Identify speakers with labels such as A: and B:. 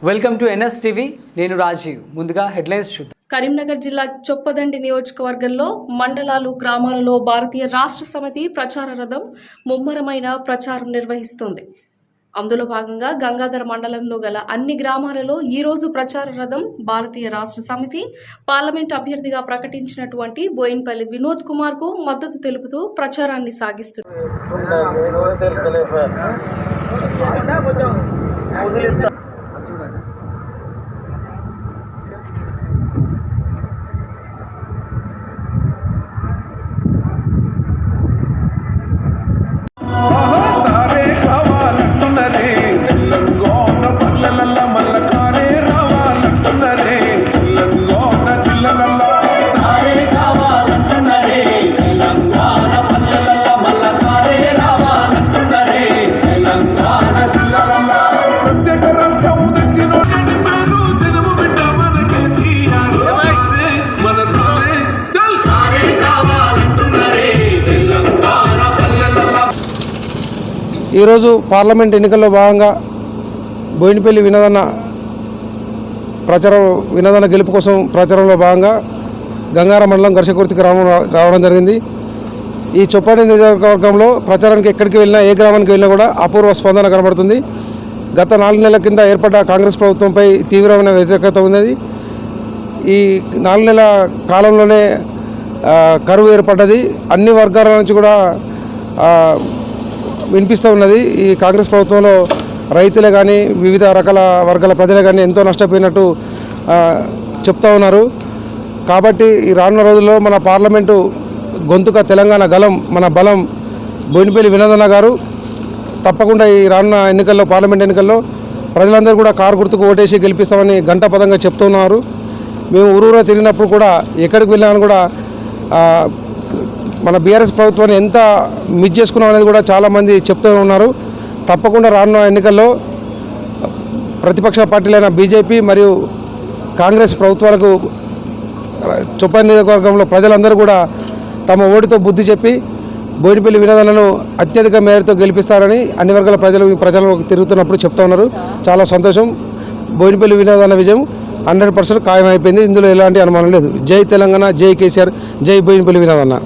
A: Welcome to NS TV. నేను రాజీవ్. ముందుగా headlines చూద్దాం.
B: కరీంనగర్ జిల్లా చొప్పదండి నియోజకవర్గంలో మండలాలు, గ్రామాలలో భారతీయ రాష్ట్ర సమితి ప్రచార రథం ముమ్మరమైన ప్రచారం నిర్వహిస్తోంది. అందులో భాగంగా గంగాధర మండలంలో గల అన్ని గ్రామాలలో ఈ రోజు ప్రచార రథం భారతీయ రాష్ట్ర సమితి పార్లమెంట్ అభ్యర్థిగా ప్రకటించినటువంటి బోయిన్పల్లి వినోద్ కుమార్ కు మద్దతు తెలుపుతూ ప్రచారాన్ని సాగిస్తున్నారు.
C: ఈరోజు పార్లమెంట్ ఎన్నికల్లో భాగంగా బోయినపల్లి వినోదన్న గెలుపు కోసం ప్రచారంలో భాగంగా గంగార మండలం ఘర్షకుర్తి గ్రామం రావడం జరిగింది. ఈ చొప్పదండి నియోజకవర్గంలో ప్రచారానికి ఎక్కడికి వెళ్ళినా, ఏ గ్రామానికి వెళ్ళినా కూడా అపూర్వ స్పందన కనబడుతుంది. గత 4 నెలల కింద ఏర్పడ్డ కాంగ్రెస్ ప్రభుత్వంపై తీవ్రమైన వ్యతిరేకత ఉన్నది. ఈ 4 నెలల కాలంలోనే కరువు ఏర్పడ్డది. అన్ని వర్గాల నుంచి కూడా వినిపిస్తూ ఉన్నది. ఈ కాంగ్రెస్ ప్రభుత్వంలో రైతులే కానీ, వివిధ రకాల వర్గాల ప్రజలే కానీ ఎంతో నష్టపోయినట్టు చెప్తూ ఉన్నారు. కాబట్టి ఈ రానున్న రోజుల్లో మన పార్లమెంటు గొంతుక, తెలంగాణ గలం, మన బలం బోయినపల్లి వినోదన్న గారు తప్పకుండా ఈ రానున్న ఎన్నికల్లో, పార్లమెంట్ ఎన్నికల్లో ప్రజలందరూ కూడా కారు గుర్తుకు ఓటేసి గెలిపిస్తామని గంటాపదంగా చెప్తున్నారు. మేము ఊరూరా తిరిగినప్పుడు కూడా, ఎక్కడికి వెళ్ళామని కూడా మన బీఆర్ఎస్ ప్రభుత్వాన్ని ఎంత మిస్ చేసుకున్నాం అనేది కూడా చాలామంది చెప్తూ ఉన్నారు. తప్పకుండా రానున్న ఎన్నికల్లో ప్రతిపక్ష పార్టీలైన బీజేపీ మరియు కాంగ్రెస్ ప్రభుత్వాలకు చొప్పదండి నియోజకవర్గంలో ప్రజలందరూ కూడా తమ ఓటుతో బుద్ధి చెప్పి బోయినపల్లి వినోదన్నను అత్యధిక మేరతో గెలిపిస్తారని అన్ని వర్గాల ప్రజలు తిరుగుతున్నప్పుడు చెప్తా ఉన్నారు. చాలా సంతోషం. బోయినపల్లి వినోదన్న విజయం 100% ఖాయమైపోయింది. ఇందులో ఎలాంటి అనుమానం లేదు. జై తెలంగాణ, జై కేసీఆర్, జై బోయినపల్లి వినోదన్న.